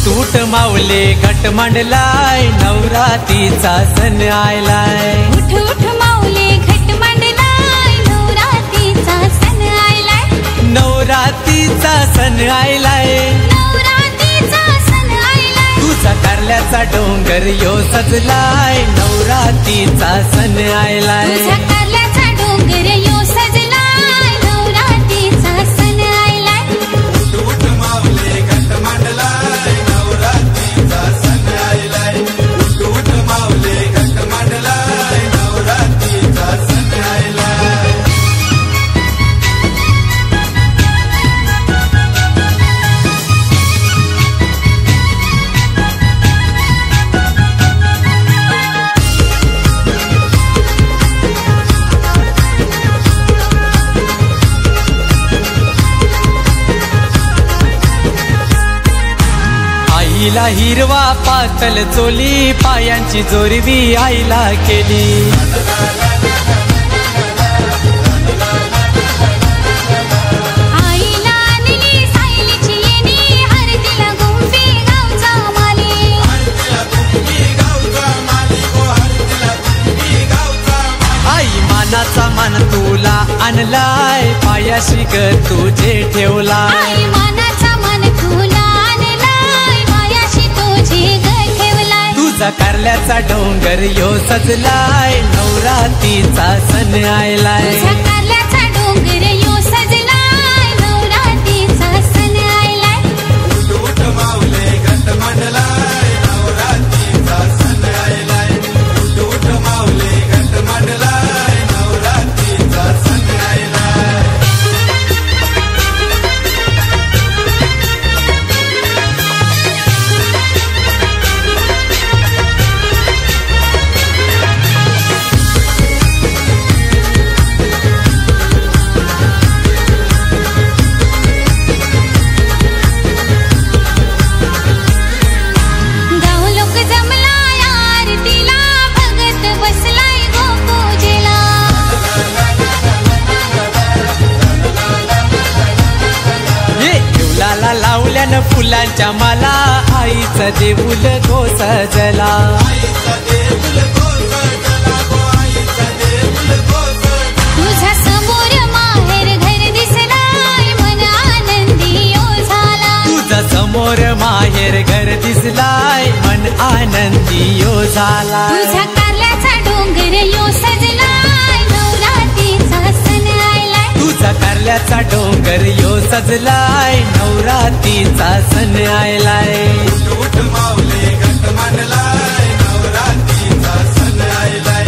उठ माऊले घट मांडलाय नवरात्रीचा सण आयलाय। उठ उठ माऊले घट मांडलाय नवरात्रीचा सण आयलाय। नवरात्रीचा सण आयलाय। नवरात्रीचा सण आयलाय। तुझा कारल्याचा डोंगर यो सजलाय नवरात्रीचा सण आयलाय। तुझा कारल्याचा डोंगर यो सजलाय नवरात्रीचा सण आयलाय। उठ माऊले घट मांडलाय नवरात्रीचा सण आयलाय। उठ माऊले घट मांडलाय नवरात्रीचा सण आयलाय। आईला हिरवा पातल चोली पायांची जोरवी आईला केली। आईला आणली सायलीची येणी हळदीला गुंफी गावचा माली। आई मानाचा मान तुला आणलाय पायाशी ग तुझे ठेवलाय। आई मानाचा मान तुला आणलाय पायाशी तुझे ग ठेवलाय। तुझा कारल्याचा डोंगर यो सजलाय नवरात्रीचा सण आयलाय। तुझा कारल्याचा डोंगर यो सजलाय नवरात्रीचा सण आयलाय। उठ माऊले घट मांडलाय नवरात्रीचा सण आयलाय। उठ माऊले घट मांडलाय नवरात्रीचा सण आयलाय। गाव लोक जमलाय आरतीला भगत बसलाय गोपूजेला। ये देवलाला लावल्यान फुलांच्या माला आईचा देऊल गो सजला। तुझ्या समोर माहेर घर दिसलाय मन आनंदी यो झाला। तुझा समोर माहेर घर दिसलाय मन आनंदी यो झाला। तुझ्या कारल्याचा डोंगर यो सजलाय नवरात्रीचा सण आयलाय। तुझा कारल्याचा डोंगर यो सजलाय नवरात्रीचा सण आयलाय। उठ माऊले घट मांडलाय नवरात्रीचा सण आयलाय।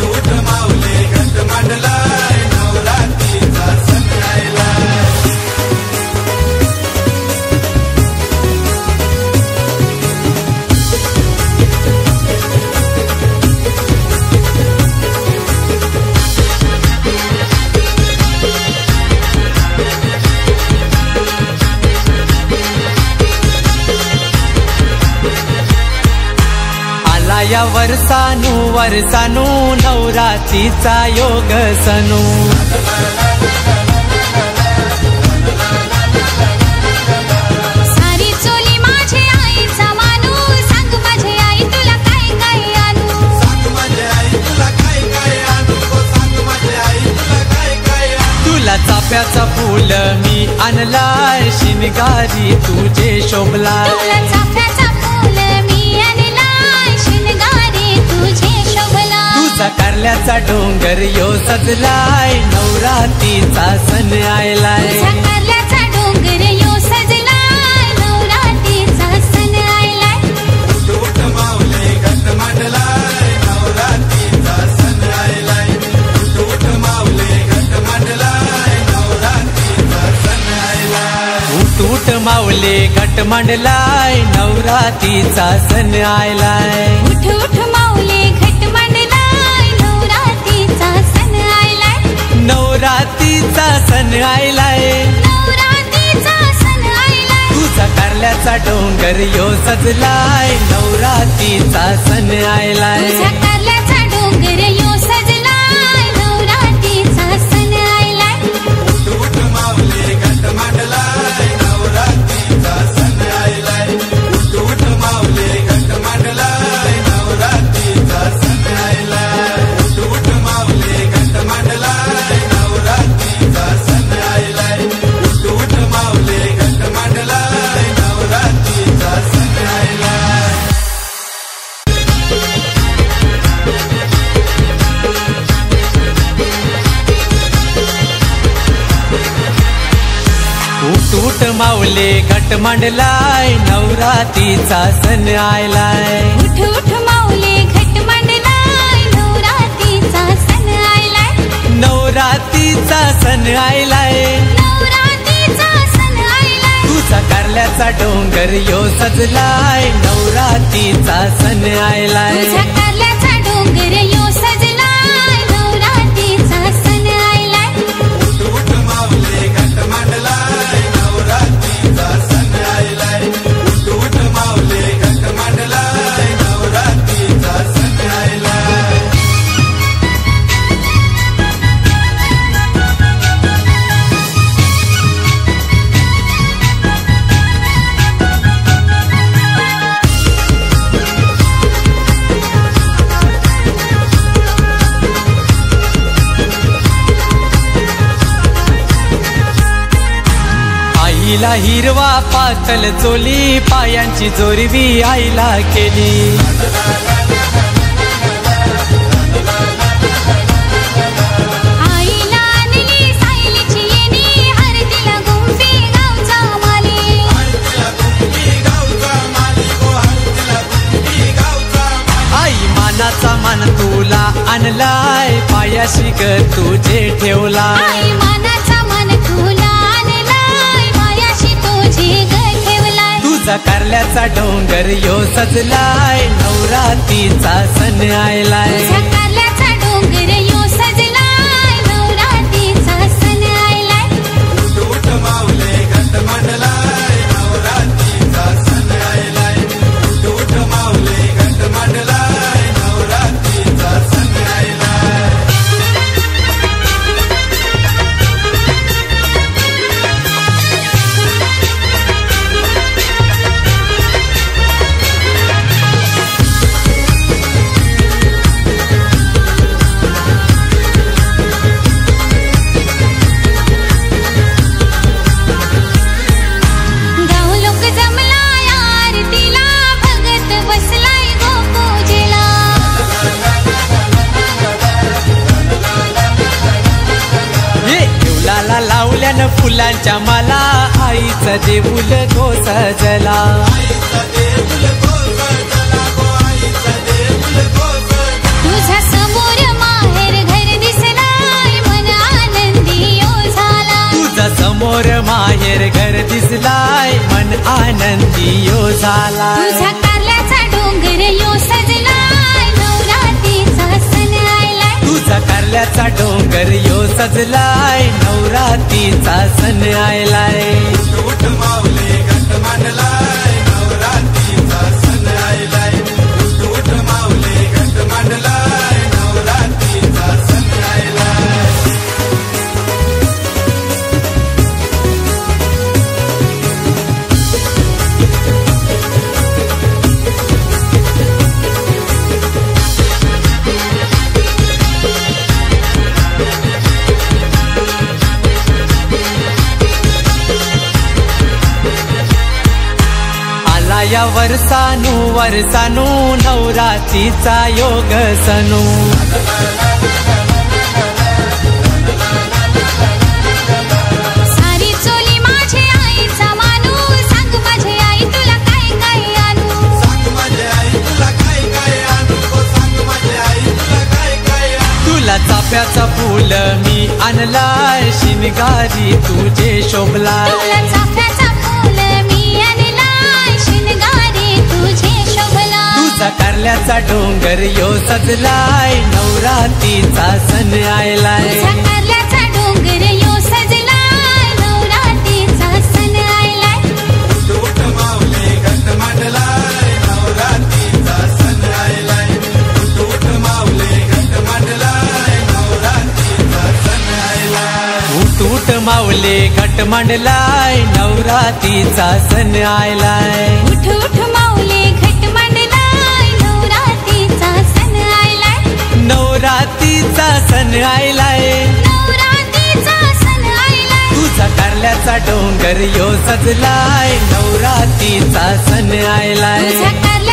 उठ माऊले घट मांडलाय नवरात्रीचा सण आयलाय। आला या वर्षानू वर्षानू नवरात्रीचा योग सनू। सारी चोली माझे आईचा मानू सांग माझे आई तुला काय काय आणू। सांग माझी आई तुला काय काय आणू। सांग माझी आई तुला काय काय आणू। तुला चाफ्याचा फूल मी आणलाय शिनगारी तुझे शोभलाय। तुला चाफ्याचा फूल मी आणलाय शिनगारी तुझे शोभला। तुझा कारल्याचा डोंगर यो सजलाय नवरात्रीचा सण आयलाय। तुझा कारल्याचा डोंगर यो सजलाय नवरात्रीचा सण आयलाय। उठ माऊले घट मांडलाय नवरात्रीचा सण आयलाय। उठ माऊले घट मांडलाय नवरात्रीचा सण आयलाय। उठ माऊले घट मांडलाय नवरात्रीचा सण आयलाय। उठ उठ माऊले घट मांडलाय नवरात्रीचा सण आयलाय। नवरात्रीचा सण आयलाय। नवरात्रीचा सण आयलाय। तुझा कारल्याचा डोंगर यो सजलाय नवरात्रीचा सण आयलाय। तुझा कारल्याचा डोंगर यो सजलाय नवरात्रीचा सण आयलाय। उठ माऊले घट मांडलाय नवरात्रीचा सण आयलाय। उठ उठ माऊले घट मांडलाय नवरात्रीचा सण आयलाय उठ उठ माऊले घट मांडलाय नवरात्रीचा सण आयलाय नवरात्रीचा सण आयलाय नवरात्रीचा सण आयलाय तुझा कारल्याचा डोंगर यो सजलाय नवरात्रीचा सण आयलाय तुझा कारल्याचा डोंगर यो सजलाय नवरात्रीचा सण आयलाय उठ उठ माऊले घट मांडलाय नवरात्रीचा सण आयलाय उठ उठ माऊले घट मांडलाय नवरात्रीचा सण आयलाय आईला हिरवा पातळ चोली पायांची जोरवी आईला केली आईला आणली सायलीची येणी हळदीला गुंफी गावचा माली हळदीला गुंफी गावचा माली गो हळदीला गुंफी गावचा माली आई मानाचा मान तुला आणलाय पायाशी ग तुझे ठेवला आई मानाचा मन तुला आणलाय पायाशी तुझी ग ठेवलाय तुझा कारल्याचा डोंगर यो सजलाय नवरात्रीचा सण आयलाय तुझा कारल्याचा डोंगर यो सजलाय नवरात्रीचा सण आयलाय उठ उठ माऊले घट मांडलाय नवरात्रीचा सण आयलाय उठ उठ माऊले घट मांडलाय नवरात्रीचा सण आयलाय गाव लोक जमलाय आरतीला भगत बसलाय गो पूजेला ये देवलाला लावल्यानं फुलांच्या माला आईचा देऊल गो सजला आईचा देऊळ गो सजला गो आईचा देऊळ गो सजला तुझ्या समोर माहेर घर दिसलाय मन आनंदी यो झाला तुझा समोर माहेर घर दिसलाय मन आनंदी यो झाला तुझ्या कारल्याचा डोंगर यो सजलाय नवरात्रीचा सण आयलाय तुझा कारल्याचा डोंगर यो सजलाय नवरात्रीचा सण आयलाय उठ उठ माऊले घट मांडलाय नवरात्रीचा सण आयलाय उठ उठ माऊले घट मांडलाय नवरात्रीचा सण आयलाय आला या वर्षानू वर्षानू नवरात्रीचा योग सनू सारी चोली माझे आईचा मानू सांग माझे आई तुला काय काय आणू सांग माझी आई तुला काय काय आणू गो सांग माझी आई तुला काय काय आणू तुला चाफ्याचा फूल मी आणलाय शिनगारी तुझे शोभला तुला चाफ्याचा फूल मी आणलाय शिनगारी तुझे शोभला तुझा कारल्याचा डोंगर यो सजलाय नवरात्रीचा सण आयलाय तुझा कारल्याचा डोंगर यो सजलाय नवरात्रीचा सण आयलाय उठ उठ माऊले घट मांडलाय नवरात्रीचा सण आयलाय उठ उठ माऊले घट मांडलाय नवरात्रीचा सण आयलाय उठ उठ माऊले घट मांडलाय नवरात्रीचा सण आयलाय उठ उठ माऊले घट मांडलाय नवरात्रीचा सण आयलाय नवरात्रीचा सण आयलाय नवरात्रीचा सण आयलाय तुझा कारल्याचा डोंगर यो सजलाय नवरात्रीचा सण आयलाय तुझा कारल्याचा